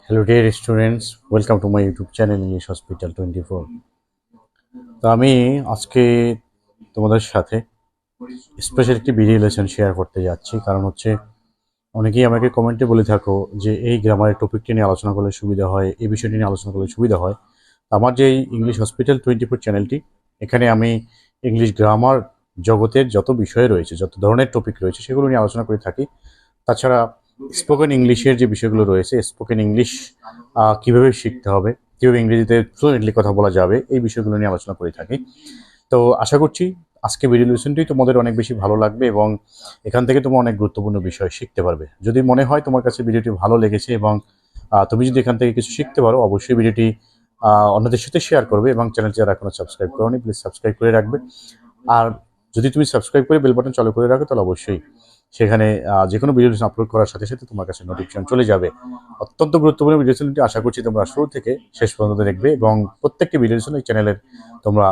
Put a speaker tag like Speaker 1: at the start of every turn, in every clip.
Speaker 1: Hello dear students, welcome to my YouTube channel English Hospital 24। তো আমি আজকে তোমাদের সাথে স্পেশাল একটি ভিডিও লেসন শেয়ার করতে যাচ্ছি, কারণ হচ্ছে অনেকেই আমাকে কমেন্টে বলে থাকো যে এই গ্রামারের টপিকটি নিয়ে আলোচনা করলে সুবিধা হয়, এই বিষয়টি নিয়ে আলোচনা করলে সুবিধা হয়। আমার যে এই ইংলিশ হসপিটাল 24 চ্যানেলটি, এখানে আমি ইংলিশ গ্রামার জগতের যত বিষয় রয়েছে, যত ধরনের টপিক রয়েছে সেগুলো নিয়ে আলোচনা করে থাকি। তাছাড়া স্পোকেন ইংলিশের যে বিষয়গুলো রয়েছে, স্পোকেন ইংলিশ কীভাবে শিখতে হবে, কীভাবে ইংরেজিতে ফ্লুয়েন্টলি কথা বলা যাবে, এই বিষয়গুলো নিয়ে আলোচনা করে থাকি। তো আশা করছি আজকে ভিডিও লেসনটি তোমাদের অনেক বেশি ভালো লাগবে এবং এখান থেকে তোমরা অনেক গুরুত্বপূর্ণ বিষয় শিখতে পারবে। যদি মনে হয় তোমার কাছে ভিডিওটি ভালো লেগেছে এবং তুমি যদি এখান থেকে কিছু শিখতে পারো, অবশ্যই ভিডিওটি অন্যদের সাথে শেয়ার করবে এবং চ্যানেলটি যারা এখনো সাবস্ক্রাইব করোনি প্লিজ সাবস্ক্রাইব করে রাখবে। আর যদি তুমি সাবস্ক্রাইব করে বেল বাটন চালু করে রাখো তাহলে অবশ্যই সেখানে যে কোনো ভিডিও আপলোড করার সাথে সাথে তোমার কাছে নোটিফিকেশন চলে যাবে। অত্যন্ত গুরুত্বপূর্ণ ভিডিও লেসনটি আশা করছি তোমরা শুরু থেকে শেষ পর্যন্ত দেখবে এবং প্রত্যেকটি ভিডিও লেসন এই চ্যানেলের তোমরা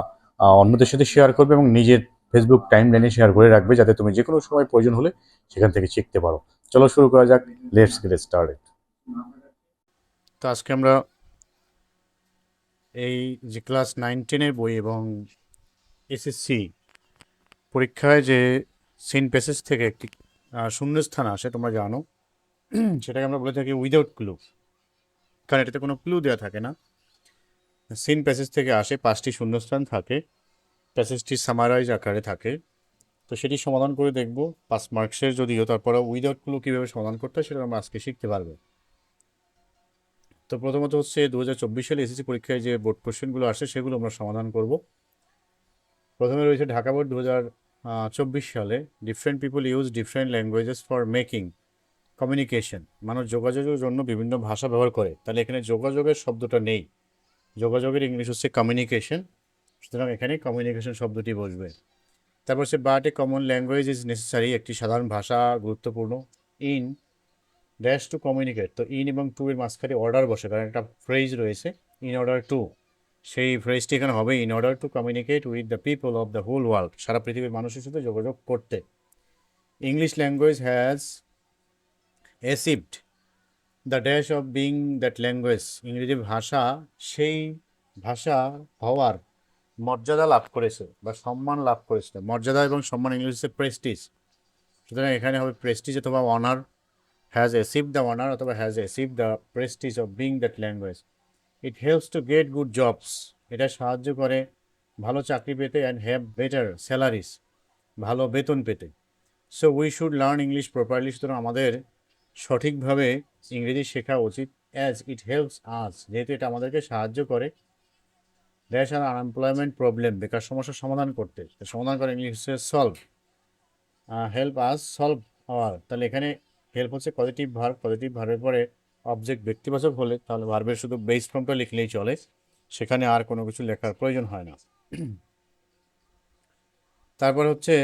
Speaker 1: অন্যদের সাথে শেয়ার করবে এবং নিজের ফেসবুক টাইম লাইনে শেয়ার করে রাখবে, যাতে তুমি যে কোনো সময় প্রয়োজন হলে সেখান থেকে শিখতে পারো। চলো শুরু করা যাক, লেটস গেট স্টার্টেড। তো আজকে আমরা এই যে ক্লাস 9-10-এর বই এবং এসএসসি পরীক্ষায় যে সিন প্যাসেজ থেকে একটি শূন্যস্থান আসে তোমরা জানো, সেটাকে আমরা বলে থাকি উইদাউট ক্লু, কারণ এটাতে কোনো ক্লু দেওয়া থাকে না। সিন প্যাসেজ থেকে আসে, 5টি শূন্যস্থান থাকে, প্যাসেজটি সামারাইজ আকারে থাকে। তো সেটি সমাধান করে দেখব, 5 মার্কসের যদিও, তারপরে উইদাউট ক্লু কীভাবে সমাধান করতে হয় সেটা আমরা আজকে শিখতে পারবো। তো প্রথমত হচ্ছে 2024 সালে এসএসসি পরীক্ষায় যে বোর্ড কোশ্চেনগুলো আসে সেগুলো আমরা সমাধান করব। প্রথমে রয়েছে ঢাকা বোর্ড 2024 সালে, different people use different languages for making communication. মানুষ যোগাযোগের জন্য বিভিন্ন ভাষা ব্যবহার করে, তাহলে এখানে যোগাযোগের শব্দটা নেই, যোগাযোগের ইংলিশ হচ্ছে কমিউনিকেশন, সুতরাং এখানে কমিউনিকেশন শব্দটি বসবে। তারপর হচ্ছে but a common language is necessary, একটি সাধারণ ভাষা গুরুত্বপূর্ণ। ইন ড্যাশ টু কমিউনিকেট, তো ইন এবং টু এর মাঝখানে অর্ডার বসে, কারণ একটা ফ্রেজ রয়েছে ইন অর্ডার টু, সেই ফ্রেজটি এখানে হবে in order to communicate with the people of the whole world, সারা পৃথিবীর মানুষের সাথে যোগাযোগ করতে। English language has achieved the dash of being that language, ইংরেজি ভাষা সেই ভাষা হওয়ার মর্যাদা লাভ করেছে বা সম্মান লাভ করেছে। মর্যাদা এবং সম্মান ইংলিশে প্রেস্টিজ, সুতরাং এখানে হবে প্রেস্টিজ অথবা honour, has achieved the honour অথবা has achieved the prestige of being that language. It helps to get good jobs, এটা সাহায্য করে ভালো চাকরি পেতে, অ্যান্ড হ্যাভ বেটার স্যালারিজ, ভালো বেতন পেতে। So we should learn English properly, সুতরাং আমাদের সঠিকভাবে ইংরেজি শেখা উচিত। অ্যাজ ইট হেল্পস আস, যেহেতু এটা আমাদেরকে সাহায্য করে। ড্যাশ আর আনএমপ্লয়মেন্ট প্রবলেম, বেকার সমস্যার সমাধান করতে, সমাধান করে ইংলিশ হচ্ছে solve. Help us solve hour, তাহলে এখানে হেল্প হচ্ছে পজিটিভ ভার্ব, পজিটিভ ভার্বের পরে অবজেক্ট ব্যক্তিবাচক হলে তাহলে ভার্বের শুধু বেস ফর্মটা লিখলেই চলে, সেখানে আর কোনো কিছু লেখার প্রয়োজন হয় না। তারপর হচ্ছে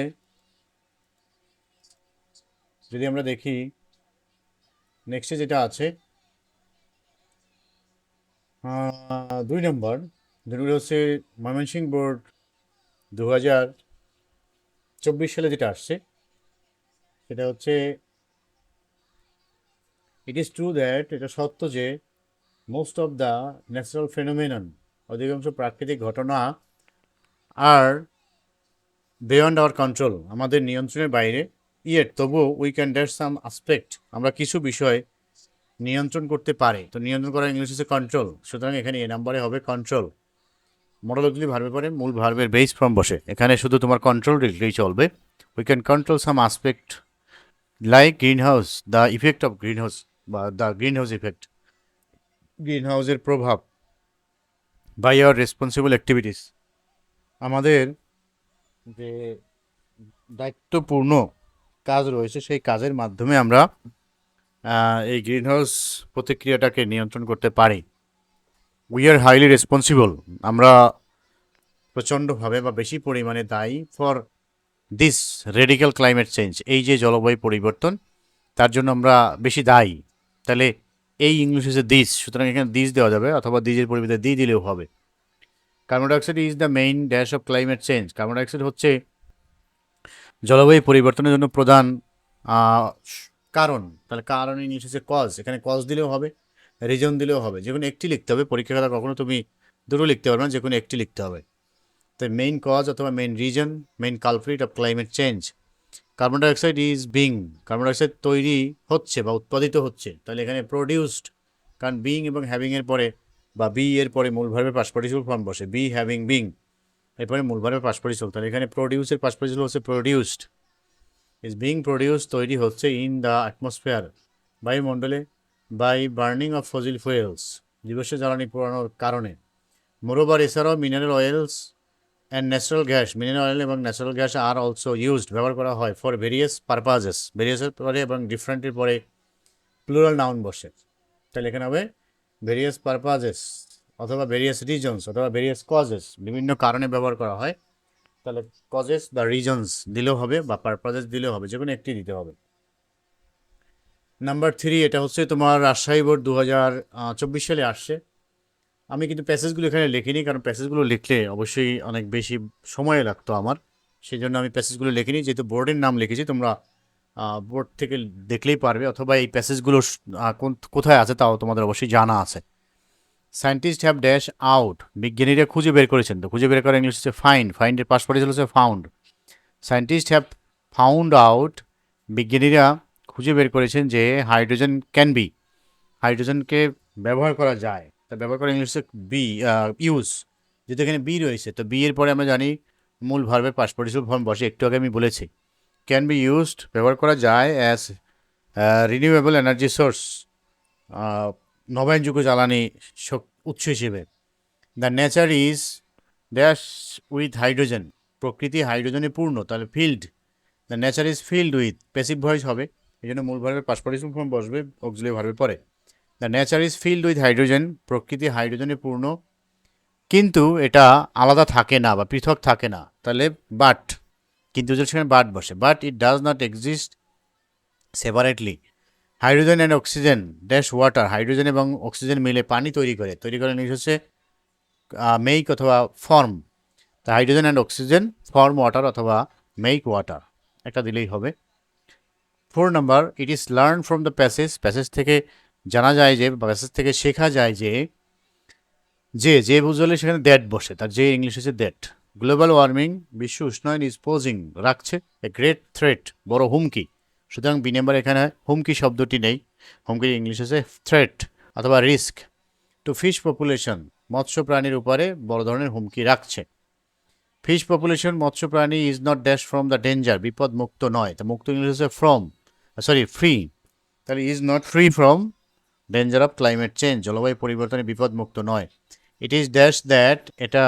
Speaker 1: যদি আমরা দেখি নেক্সটে যেটা আছে 2 নম্বর, যেগুলো হচ্ছে ময়মনসিংহ বোর্ড 2024 সালে যেটা আসছে সেটা হচ্ছে ইট ইজ ট্রু দ্যাট, এটা সত্য যে most of the natural phenomenon, অধিকাংশ প্রাকৃতিক ঘটনা আর বিয়ন্ড আওয়ার কন্ট্রোল, আমাদের নিয়ন্ত্রণের বাইরে। ইয়েট তবুও we can dash some aspect, আমরা কিছু বিষয় নিয়ন্ত্রণ করতে পারি। তো নিয়ন্ত্রণ করার ইংলিশ হচ্ছে কন্ট্রোল, সুতরাং এখানে এ নাম্বারে হবে কন্ট্রোল। মডেলগুলি ভার্বের পরে মূল ভার্বের বেস ফর্ম বসে, এখানে শুধু তোমার কন্ট্রোল লিখলেই চলবে। We can control some aspect like green house, the effect of green house বা the green house effect, green হাউসের প্রভাব। বাই আওয়ার রেসপন্সিবল অ্যাক্টিভিটিস, আমাদের যে দায়িত্বপূর্ণ কাজ রয়েছে সেই কাজের মাধ্যমে আমরা এই গ্রিন হাউস প্রতিক্রিয়াটাকে নিয়ন্ত্রণ করতে পারি। উই আর হাইলি রেসপন্সিবল, আমরা প্রচণ্ডভাবে বা বেশি পরিমাণে দায়ী for this radical climate change, এই যে জলবায়ু পরিবর্তন তার জন্য আমরা বেশি দায়ী। তাহলে এই ইংলিশ হচ্ছে দিস, সুতরাং এখানে দিস দেওয়া যাবে অথবা দিজের পরিবর্তে দি দিলেও হবে। Carbon dioxide is the main dash of climate change, carbon dioxide হচ্ছে জলবায়ু পরিবর্তনের জন্য প্রধান কারণ, তাহলে কারণ ইংলিশ হচ্ছে কজ, এখানে কজ দিলেও হবে, রিজন দিলেও হবে, যে কোনো একটি লিখতে হবে। পরীক্ষা খাতা কখনো তুমি দুটো লিখতে পারবে না, যে কোনো একটি লিখতে হবে। তাই মেইন কজ অথবা main reason, main culprit of climate change. Carbon dioxide is being, carbon dioxide তৈরি হচ্ছে বা উৎপাদিত হচ্ছে, তাহলে এখানে প্রডিউসড, কারণ বিং এবং হ্যাভিং এর পরে বা বি এর পরে মূল ভার্বের পাস্ট পার্টিসিপল ফর্ম বসে, বি হ্যাভিং বিং, এরপরে মূল ভার্বের পাস্ট পার্টিসিপল, তাহলে এখানে প্রডিউসের পাস্ট পার্টিসিপল হচ্ছে প্রডিউসড, ইজ বিং প্রডিউস, তৈরি হচ্ছে, ইন দ্য অ্যাটমসফিয়ার, বায়ুমণ্ডলে, by burning of fossil fuels, জীবাশ্ম জ্বালানি পোড়ানোর কারণে। মোরোবার, এছাড়াও mineral oils and natural gas, mineral oil এবং natural gas are also used, ব্যবহার করা হয়, ফর ভেরিয়াস পারপাজেস, ভেরিয়াসের পরে এবং ডিফারেন্টের পরে প্লুরাল নাউন বসে, তাহলে এখানে হবে ভেরিয়াস পারপাজেস অথবা ভেরিয়াস রিজনস অথবা ভেরিয়াস কজেস, বিভিন্ন কারণে ব্যবহার করা হয়, তাহলে কজেস বা রিজনস দিলেও হবে বা পারপাজেস দিলেও হবে, যে কোনো একটি দিতে হবে। নাম্বার 3, এটা হচ্ছে তোমার রাজশাহী বোর্ড 2024 সালে আসছে। আমি কিন্তু প্যাসেজগুলো এখানে লিখিনি, কারণ প্যাসেজগুলো লিখলে অবশ্যই অনেক বেশি সময় লাগতো আমার, সেই জন্য আমি প্যাসেজগুলো লিখিনি, যেহেতু বোর্ডের নাম লিখেছি, তোমরা বোর্ড থেকে দেখলেই পারবে, অথবা এই প্যাসেজগুলো কোথায় আছে তাও তোমাদের অবশ্যই জানা আছে। সায়েন্টিস্ট হ্যাভ ড্যাশ আউট, বিজ্ঞানীরা খুঁজে বের করেছেন, তো খুঁজে বের করা ইংলিশ হচ্ছে ফাইন্ড, ফাইন্ডের পাশ পার্টিসিপল হচ্ছে found. Scientist have found out, বিজ্ঞানীরা খুঁজে বের করেছেন যে হাইড্রোজেন ক্যান বি, হাইড্রোজেনকে ব্যবহার করা যায়, তা ব্যবহার করা ইংলিশ বি, ইউজ, যেহেতু এখানে বি রয়েছে, তো বি এর পরে আমরা জানি মূল ভার্বের পাস্ট পার্টিসিপল ফর্ম বসে, একটু আগে আমি বলেছি। ক্যান বি ইউজড, ব্যবহার করা যায়, অ্যাজ রিনিউয়েবল এনার্জি সোর্স, নবায়নযোগ্য জ্বালানি উৎস হিসেবে। The nature is dash with hydrogen, প্রকৃতি হাইড্রোজেনে পূর্ণ, তাহলে field, the nature is filled with, passive voice হবে, এই জন্য মূল ভার্বের পাস্ট পার্টিসিপল ফর্ম বসবে অক্সিলারি ভার্বের পরে। The nature is filled with hydrogen, প্রকৃতি হাইড্রোজেনে পূর্ণ, কিন্তু এটা আলাদা থাকে না বা পৃথক থাকে না, তাহলে বাট, কিন্তু সেখানে বাট বসে, but it does not exist separately, hydrogen and oxygen dash water, hydrogen এবং অক্সিজেন মিলে পানি তৈরি করে, ইংলিশ হচ্ছে মেক অথবা ফর্ম, তা hydrogen and oxygen form water অথবা মেক ওয়াটার, একটা দিলেই হবে। 4 number, it is learn from the passage, passage থেকে জানা যায় যে, প্যাসেজ থেকে শেখা যায় যে, যে বুঝলে সেখানে দ্যাট বসে, তার যে ইংলিশ হচ্ছে দ্যাট। গ্লোবাল ওয়ার্মিং, বিশ্ব উষ্ণায়ন, ইজ পোজিং, রাখছে, এ গ্রেট থ্রেট, বড় হুমকি, সুতরাং বি নাম্বার এখানে হুমকি শব্দটি নেই, হুমকির ইংলিশ হচ্ছে থ্রেট অথবা রিস্ক। টু ফিশ পপুলেশন, মৎস্য প্রাণীর উপরে বড় ধরনের হুমকি রাখছে। ফিশ পপুলেশন, মৎস্য প্রাণী, is not dash from the danger, বিপদ মুক্ত নয়, তা মুক্ত ইংলিশ হচ্ছে ফ্রম, ফ্রি, তাহলে is not free from danger of climate change, জলবায়ু পরিবর্তনে বিপদ মুক্ত নয়। ইট ইজ ড্যাশ দ্যাট, এটা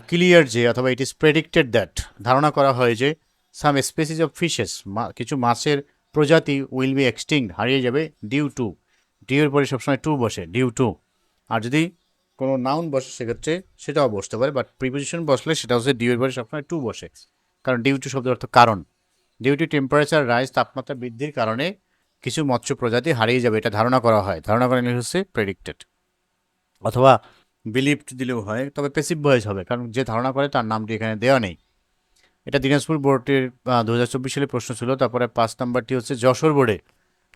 Speaker 1: ক্লিয়ার যে অথবা ইট ইজ প্রেডিক্টেড দ্যাট, ধারণা করা হয় যে, সাম স্পেসিস অফ ফিশেস, কিছু মাছের প্রজাতি, উইল বি এক্সটিংক্ট, হারিয়ে যাবে, ডিউ টু, ডিউ এর পরে সবসময় টু বসে, ডিউ টু, আর যদি কোনো নাউন বসে সেক্ষেত্রে সেটাও বসতে পারে, বাট প্রিপোজিশন বসলে সেটা হচ্ছে ডিউ এর পরে সবসময় টু বসে, কারণ ডিউ টু শব্দের অর্থ কারণ। ডিউ টু টেম্পারেচার রাইজ, তাপমাত্রা বৃদ্ধির কারণে কিছু মৎস্য প্রজাতি হারিয়ে যাবে, এটা ধারণা করা হয়, ধারণা করা ইংলিশ হচ্ছে প্রেডিক্টেড, অথবা বিলিভড দিলেও হয়, তবে প্যাসিভ ভয়েস হবে, কারণ যে ধারণা করে তার নামটি এখানে দেওয়া নেই। এটা দিনাজপুর বোর্ডের 2024 সালে প্রশ্ন ছিল। তারপরে 5 নাম্বারটি হচ্ছে যশোর বোর্ডে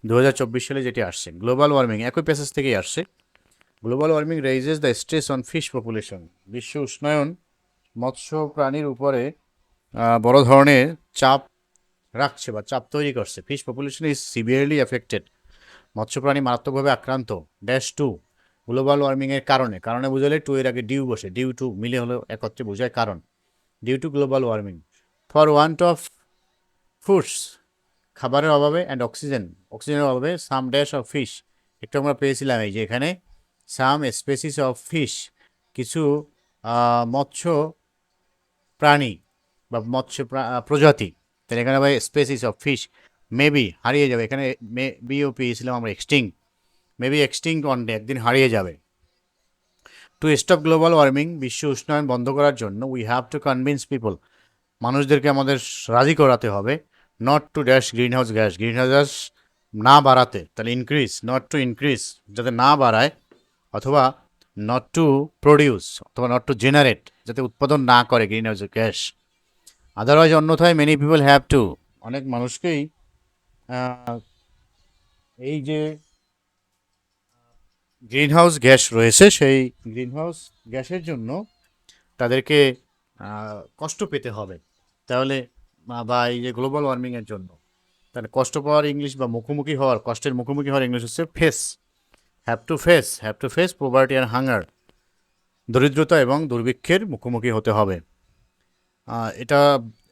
Speaker 1: 2024 সালে যেটি আসছে, গ্লোবাল ওয়ার্মিং, একই প্যাসেজ থেকেই আসছে। Global warming raises the stress on fish population, বিশ্ব উষ্ণায়ন মৎস্য প্রাণীর উপরে বড় ধরনের চাপ রাখছে বা চাপ তৈরি করছে। Fish population is severely affected, মৎস্য প্রাণী মারাত্মকভাবে আক্রান্ত, ড্যাশ টু, গ্লোবাল ওয়ার্মিংয়ের কারণে, কারণে বুঝালে টু এর আগে ডিউ বসে, ডিউ টু মিলে হলো একত্রে বোঝায় কারণ, due to global warming. For want of foods, খাবারের অভাবে, অ্যান্ড অক্সিজেন, অক্সিজেনের অভাবে, সাম ড্যাশ অফ ফিশ, একটু আমরা পেয়েছিলাম এই যে এখানে সাম স্পেসিস অফ ফিশ, কিছু মৎস্য প্রাণী বা মৎস্য প্রজাতি, তাহলে এখানে ভাই স্পেসিস অফ ফিশ, মেবি হারিয়ে যাবে, এখানে বিও পেয়েছিলাম আমরা extinguisher, maybe extinguisher one day, একদিন হারিয়ে যাবে। টু স্টপ গ্লোবাল ওয়ার্মিং, বিশ্ব উষ্ণায়ন বন্ধ করার জন্য, we have to convince people, মানুষদেরকে আমাদের রাজি করাতে হবে, not to dash greenhouse gas, greenhouse gas না বাড়াতে, তাহলে ইনক্রিজ, নট টু ইনক্রিজ, যাতে না বাড়ায়, অথবা নট টু প্রডিউস অথবা নট টু জেনারেট, যাতে উৎপাদন না করে গ্রিন হাউস গ্যাস। আদারওয়াইজ, অন্যথায় মেনি পিপল হ্যাভ টু, অনেক মানুষকেই এই যে গ্রিন হাউস গ্যাস রয়েছে, সেই গ্রিন হাউস গ্যাসের জন্য তাদেরকে কষ্ট পেতে হবে। তাহলে বা এই যে গ্লোবাল ওয়ার্মিংয়ের জন্য, তাহলে কষ্ট পাওয়ার ইংলিশ বা মুখোমুখি হওয়ার, কষ্টের মুখোমুখি হওয়ার ইংলিশ হচ্ছে face. Have to face poverty and hunger, দরিদ্রতা এবং দুর্ভিক্ষের মুখোমুখি হতে হবে। এটা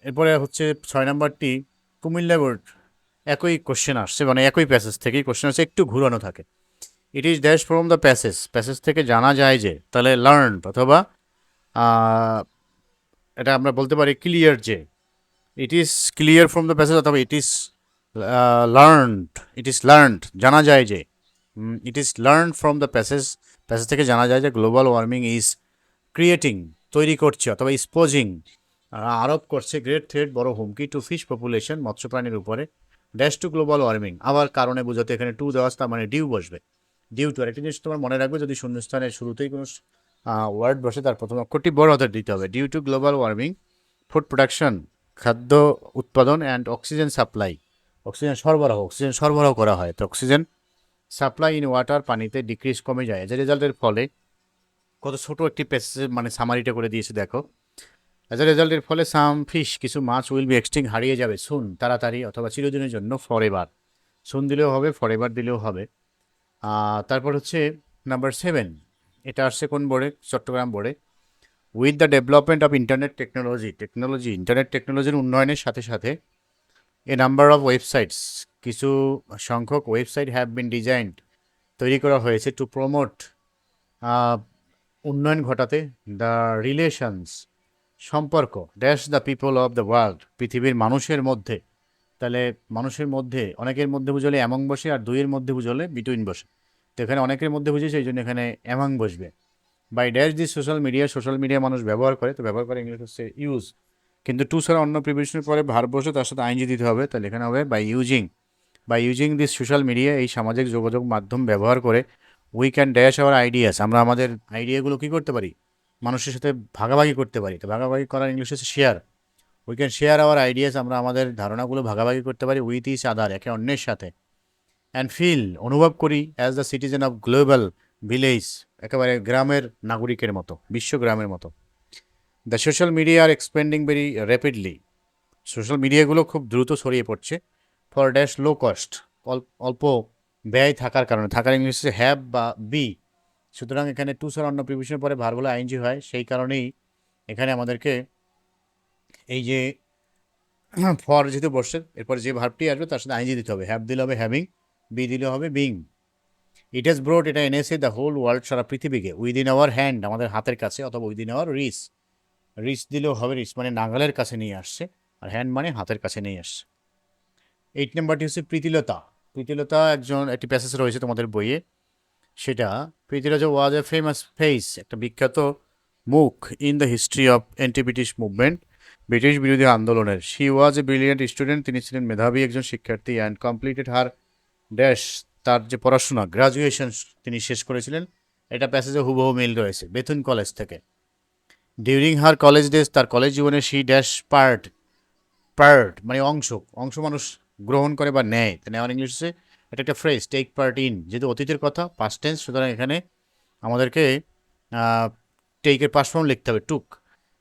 Speaker 1: এরপরে হচ্ছে 6 নম্বরটি, কুমিল্লা বোর্ড একই কোশ্চেন আসছে, মানে একই প্যাসেজ থেকেই কোশ্চেন আসছে, একটু ঘুরানো থাকে। It is dash from the passage থেকে জানা যায় যে, তাহলে লার্ন অথবা আহ, এটা আমরা বলতে পারি ক্লিয়ার যে, it is clear from the passage, অথবা ইট ইজ লার্নড জানা যায় যে, it is learn from the passage থেকে জানা যায় যে গ্লোবাল ওয়ার্মিং ইজ ক্রিয়েটিং, তৈরি করছে, অথবা ইস্পোজিং, আরোপ করছে, গ্রেট থ্রেট, বড় হুমকি, টু ফিশ পপুলেশন, মৎস্য প্রাণীর উপরে, ড্যাশ টু গ্লোবাল ওয়ার্মিং। আবার কারণে বোঝাতে এখানে টু দেওয়া আছে, তার মানে ডিউ বসবে। ডিউ টু, আরেকটি জিনিস তোমার মনে রাখবে, যদি শূন্যস্থানের শুরুতেই কোনো ওয়ার্ড বসে, তার প্রথম অক্ষরটি বড় হাতের দিতে হবে। Due to global warming, food production, খাদ্য উৎপাদন, অ্যান্ড অক্সিজেন সাপ্লাই, অক্সিজেন সরবরাহ করা হয়, তো অক্সিজেন সাপ্লাই ইন ওয়াটার, পানিতে ডিক্রিজ, কমে যায়। এজ এ রেজাল্টের ফলে, কত ছোট একটি প্যাসেজ, মানে সামারিটা করে দিয়েছে দেখো। অ্যাজ এ রেজাল্টের ফলে সাম ফিশ, কিছু মাছ, উইল বি এক্সটিং, হারিয়ে যাবে, সুন, তাড়াতাড়ি, অথবা চিরদিনের জন্য, ফর এভার। সুন দিলেও হবে, ফর এভার দিলেও হবে। তারপর হচ্ছে নাম্বার 7, এটা আসছে কোন বোর্ডে? চট্টগ্রাম বোর্ডে। With the development of internet internet টেকনোলজির উন্নয়নের সাথে সাথে, এ নাম্বার অফ ওয়েবসাইটস, কিছু সংখ্যক ওয়েবসাইট হ্যাভ বিন ডিজাইনড, তৈরি করা হয়েছে, টু প্রমোট, উন্নয়ন ঘটাতে, দ্য রিলেশনস, সম্পর্ক, dash the people of the world, পৃথিবীর মানুষের মধ্যে। তাহলে মানুষের মধ্যে, অনেকের মধ্যে বুঝলে অ্যামং বসে, আর দুইয়ের মধ্যে বুঝলে বিটুইন বসে। তো এখানে অনেকের মধ্যে বুঝেছে, এই জন্য এখানে অ্যামং বসবে। By dash the social media মানুষ ব্যবহার করে, তো ব্যবহার করে ইংলিশ হচ্ছে ইউজ। কিন্তু টু ছাড়া অন্য প্রিপোজিশনের পরে ভার্ব বসে, তার সাথে আইনজি দিতে হবে, তাহলে এখানে হবে by using this social media, এই সামাজিক যোগাযোগ মাধ্যম ব্যবহার করে, we can dash our ideas, আমরা আমাদের আইডিয়াগুলো কী করতে পারি? মানুষের সাথে ভাগাভাগি করতে পারি। তো ভাগাভাগি করার ইংলিশ হচ্ছে share. We can share our ideas, আমরা আমাদের ধারণাগুলো ভাগাভাগি করতে পারি, উইথ ইচ আদার, একে অন্যের সাথে। অ্যান্ড ফিল, অনুভব করি, as the citizen of global village, একেবারে গ্রামের নাগরিকের মতো, বিশ্বগ্রামের মতো। The social media are expanding very rapidly, social মিডিয়াগুলো খুব দ্রুত ছড়িয়ে পড়ছে। ফর ড্যাশ লো কস্ট, অল্প ব্যয় থাকার কারণে, থাকার ইংলিশ হচ্ছে হ্যাভ বা বি। সুতরাং এখানে টু ছাড়া অন্য প্রিপোজিশনের পরে ভার্বগুলো আইনজি হয়, সেই কারণেই এখানে আমাদেরকে এই যে ফর যেহেতু বসছে, এরপরে যে ভার্বটি আসবে তার সাথে আইনজি দিতে হবে। হ্যাভ দিলে হবে হ্যাভিং, বি দিলে হবে বিং। ইট হ্যাজ ব্রোড, এটা এনেছে, দ্য হোল ওয়ার্ল্ড, সারা পৃথিবীকে, উইদিন আওয়ার হ্যান্ড, আমাদের হাতের কাছে, অথবা উইদিন আওয়ার রিচ। রিচ দিলেও হবে, রিচ মানে নাগালের কাছে নিয়ে আসছে, আর হ্যান্ড মানে হাতের কাছে নিয়ে আসছে। 8 নম্বরটি হচ্ছে প্রীতিলতা। প্রীতিলতা একটি প্যাসেজ রয়েছে তোমাদের বইয়ে, সেটা, প্রীতিলতা ওয়াজ এ ফেমাস ফেস, একটা বিখ্যাত মুখ, in the history of anti British movement, British বিরোধী আন্দোলনের। She was A brilliant student, তিনি ছিলেন মেধাবী একজন শিক্ষার্থী, অ্যান্ড কমপ্লিটেড হার ড্যাশ, তার যে পড়াশোনা, গ্রাজুয়েশন তিনি শেষ করেছিলেন। এটা প্যাসেজে হুবহু মিল রয়েছে, বেথুন কলেজ থেকে। ডিউরিং হার কলেজ ডেজ, তার কলেজ জীবনে, শি ড্যাশ পার্ট, মানে অংশ, মানুষ গ্রহণ করে বা নেয়, তো নেওয়ার ইংলিশ হচ্ছে, এটা একটা ফ্রেজ, টেক পার্ট ইন, যেহেতু অতীতের কথা, পাস্ট টেন্স, সুতরাং এখানে আমাদেরকে টেকের পাস্ট ফর্ম লিখতে হবে, টুক।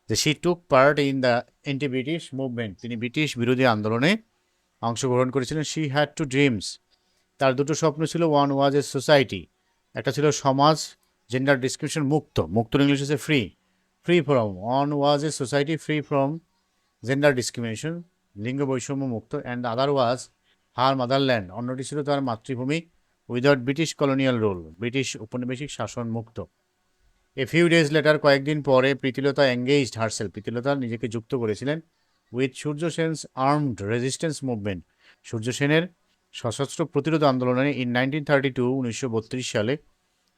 Speaker 1: যে she took part in the anti British movement, তিনি ব্রিটিশ বিরোধী আন্দোলনে অংশগ্রহণ করেছিলেন। শি হ্যাড টু ড্রিমস, তার দুটো স্বপ্ন ছিল। ওয়ান ওয়াজ এ সোসাইটি, একটা ছিল সমাজ, জেন্ডার ডিসক্রিপশন মুক্ত, ইংলিশ হচ্ছে free, from. One was a society free from gender discrimination, লিঙ্গ বৈষম্য মুক্ত। And other was her motherland, অন্যটি ছিল তার মাতৃভূমি, without British colonial rule, British উপনিবেশিক শাসন মুক্ত। এ ফিউ ডেজ লেটার, কয়েকদিন পরে, প্রীতিলতা এঙ্গেজড হারসেল, প্রীতিলতা নিজেকে যুক্ত করেছিলেন, with Surya Sen's armed resistance movement, Surya সেনের সশস্ত্র প্রতিরোধ আন্দোলনে, ইন 1932, 1932 সালে।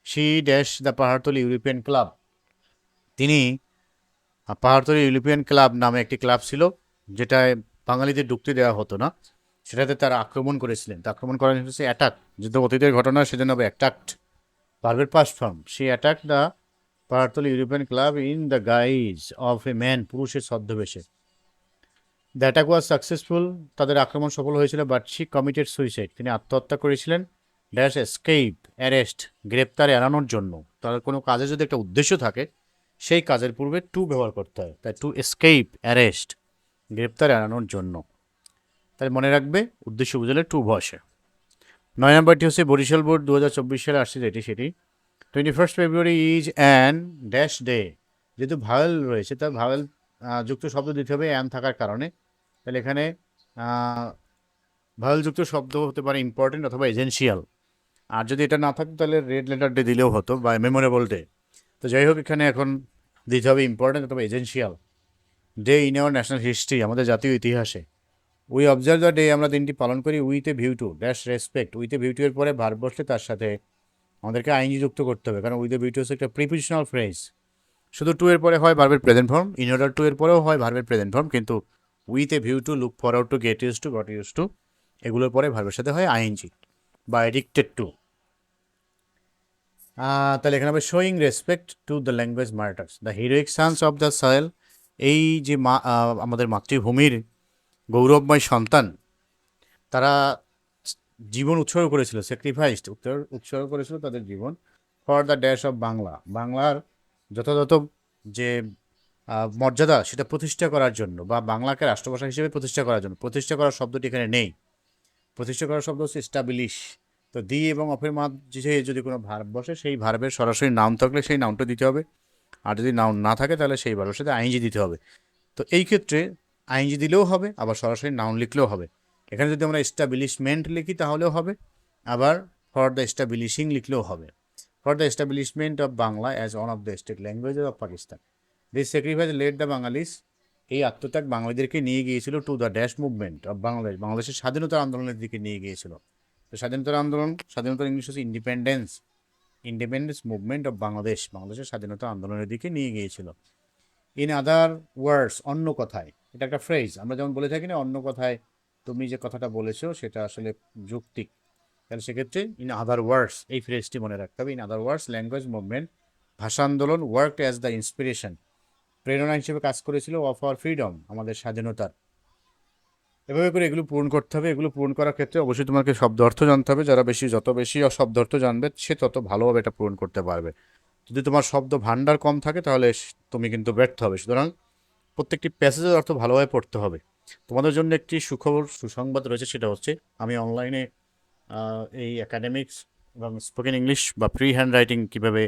Speaker 1: She dash the Pahartali European club, তিনি পাহাড়তলি ইউরোপিয়ান ক্লাব নামে একটি ক্লাব ছিল, যেটায় বাঙালিদের ঢুকতে দেওয়া হতো না, সেটাতে তারা আক্রমণ করেছিলেন। তা আক্রমণ করা হচ্ছে অ্যাটাক, যুদ্ধ অতীতের ঘটনা, সেজন্য হবে অ্যাটাকড, ভার্বের past form. She attack the Pahartali European club in the guys of a man, পুরুষের ছদ্মবেশে। দ্য অ্যাটাক ওয়াজ সাকসেসফুল, তাদের আক্রমণ সফল হয়েছিল, বাট শি কমিটেড সুইসাইড, তিনি আত্মহত্যা করেছিলেন। ড্যাশ এসকেপ অ্যারেস্ট, গ্রেপ্তার এড়ানোর জন্য। তার কোনো কাজে যদি একটা উদ্দেশ্য থাকে সেই কাজের পূর্বে টু ব্যবহার করতে হয়, তাই টু এসকেপ অ্যারেস্ট, গ্রেপ্তার এড়ানোর জন্য। তাই মনে রাখবে উদ্দেশ্য বুঝলে টু বসে। 9 নম্বরটি হচ্ছে বরিশাল বোর্ড 2024 সালে আসছে যেটি, সেটি 21 February is an dash day, যেহেতু ভাওয়েল রয়েছে তার ভাওয়েল যুক্ত শব্দ দিতে হবে অ্যান থাকার কারণে। তাহলে এখানে ভাওয়েল যুক্ত শব্দ হতে পারে ইম্পর্টেন্ট অথবা এজেন্সিয়াল। আর যদি এটা না থাকতো তাহলে রেড লেটার ডে দিলেও হতো বা মেমোরেবল ডে। তো যাই হোক এখানে এখন দিতে হবে ইম্পর্টেন্ট অথবা essential. Day in our national history, আমাদের জাতীয় ইতিহাসে। উই অবজার্ভ দ্য ডে, আমরা দিনটি পালন করি with a view to dash respect, with a view two এর পরে ভার্ব বসলে তার সাথে আমাদেরকে আইনজি যুক্ত করতে হবে, কারণ উইথ এ ভিউ টু হচ্ছে একটা প্রিপোজিশনাল ফ্রেজ। শুধু টু এর পরে হয় ভার্বের present form, in order to এর পরেও হয় ভার্বের প্রেজেন্ট ফর্ম, কিন্তু with a view to, look forward to, get use to, got use to, এগুলোর পরে ভার্বের সাথে হয় আইএনজি বা এডিক্টেড টু। তাহলে এখানে হবে showing respect to the language martyrs, the heroic Sans of the soil, এই যে আমাদের মাতৃভূমির গৌরবময় সন্তান, তারা জীবন উৎসর্গ করেছিল, স্যাক্রিফাইসড, উৎসর্গ করেছিল তাদের জীবন, for the dash of Bangla, বাংলার যথাযথ যে মর্যাদা সেটা প্রতিষ্ঠা করার জন্য, বা বাংলাকে রাষ্ট্রভাষা হিসেবে প্রতিষ্ঠা করার জন্য। প্রতিষ্ঠা করার শব্দটি এখানে নেই, প্রতিষ্ঠা করার শব্দ হচ্ছে এস্টাবলিশ। তো দি এবং অফের মাঝে যদি কোনো ভার্ব বসে সেই ভার্বের সরাসরি নাউন থাকলে সেই নাউনটা দিতে হবে, আর যদি নাউন না থাকে তাহলে সেই ভার্বের সাথে আইএনজি দিতে হবে। তো এই ক্ষেত্রে আইএনজি দিলেও হবে, আবার সরাসরি নাউন লিখলেও হবে। এখানে যদি আমরা এস্টাবলিশমেন্ট লিখি তাহলেও হবে, আবার ফর দ্য এস্টাবলিশিং লিখলেও হবে। For the establishment of Bangla as one of the state languages of Pakistan, this sacrifice led the Bengalis, এই আত্মত্যাগ বাঙালিদেরকে নিয়ে গিয়েছিল to the dash movement of Bangladesh, বাংলাদেশের স্বাধীনতার আন্দোলনের দিকে নিয়ে গিয়েছিল। তো স্বাধীনতার আন্দোলন, স্বাধীনতার ইংলিশ হচ্ছে independence, independence movement of Bangladesh, বাংলাদেশের স্বাধীনতা আন্দোলনের দিকে নিয়ে গিয়েছিল। ইন আদার ওয়ার্ডস, অন্য কথায়, এটা একটা ফ্রেজ, আমরা যেমন বলে থাকি না অন্য কথায় তুমি যে কথাটা বলেছো সেটা আসলে যৌক্তিক, তাহলে সেক্ষেত্রে ইন আদার ওয়ার্ডস এই ফ্রেজটি মনে রাখতে হবে। In other words language movement, ভাষা আন্দোলন, ওয়ার্কড অ্যাজ দ্য ইন্সপিরেশন, প্রেরণা হিসেবে কাজ করেছিল, অফ আওয়ার ফ্রিডম, আমাদের স্বাধীনতার। এভাবে করে এগুলো পূরণ করতে হবে। এগুলো পূরণ করার ক্ষেত্রে অবশ্যই তোমাকে শব্দ অর্থ জানতে হবে, যারা যত বেশি শব্দ অর্থ জানবে সে তত ভালোভাবে এটা পূরণ করতে পারবে। যদি তোমার শব্দ ভাণ্ডার কম থাকে তাহলে তুমি কিন্তু ব্যর্থ হবে। সুতরাং প্রত্যেকটি প্যাসেজের অর্থ ভালোভাবে পড়তে হবে। তোমাদের জন্য একটি সুখবর, সুসংবাদ রয়েছে, সেটা হচ্ছে আমি অনলাইনে এই একাডেমিক্স এবং স্পোকেন ইংলিশ বা প্রি হ্যান্ড রাইটিং কীভাবে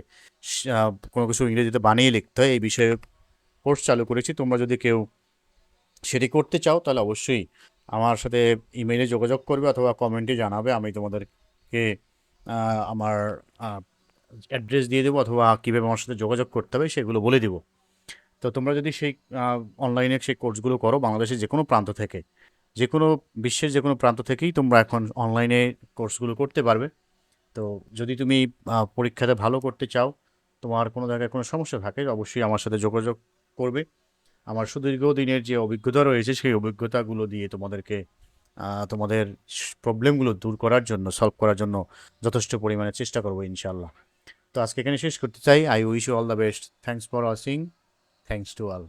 Speaker 1: কোনো কিছু ইংরেজিতে বানিয়ে লিখতে হয় এই বিষয়ে কোর্স চালু করেছি। তোমরা যদি কেউ সেটি করতে চাও তাহলে অবশ্যই আমার সাথে ইমেইলে যোগাযোগ করবে অথবা কমেন্টে জানাবে, আমি তোমাদেরকে আমার অ্যাড্রেস দিয়ে দেবো অথবা কীভাবে আমার সাথে যোগাযোগ করতে হবে সেগুলো বলে দেবো। তো তোমরা যদি সেই অনলাইনে সেই কোর্সগুলো করো বাংলাদেশের যে কোনো প্রান্ত থেকে, যে কোনো বিশ্বের যে কোনো প্রান্ত থেকেই তোমরা এখন অনলাইনে কোর্সগুলো করতে পারবে। তো যদি তুমি পরীক্ষাতে ভালো করতে চাও, তোমার কোনো জায়গায় কোনো সমস্যা থাকে, অবশ্যই আমার সাথে যোগাযোগ করবে। আমার সুদীর্ঘ দিনের যে অভিজ্ঞতা রয়েছে সেই অভিজ্ঞতাগুলো দিয়ে তোমাদেরকে তোমাদের প্রবলেমগুলো দূর করার জন্য, সলভ করার জন্য যথেষ্ট পরিমাণে চেষ্টা করবো ইনশাআল্লাহ। তো আজকে এখানে শেষ করতে চাই। I wish you all the best. Thanks for watching. Thanks to all.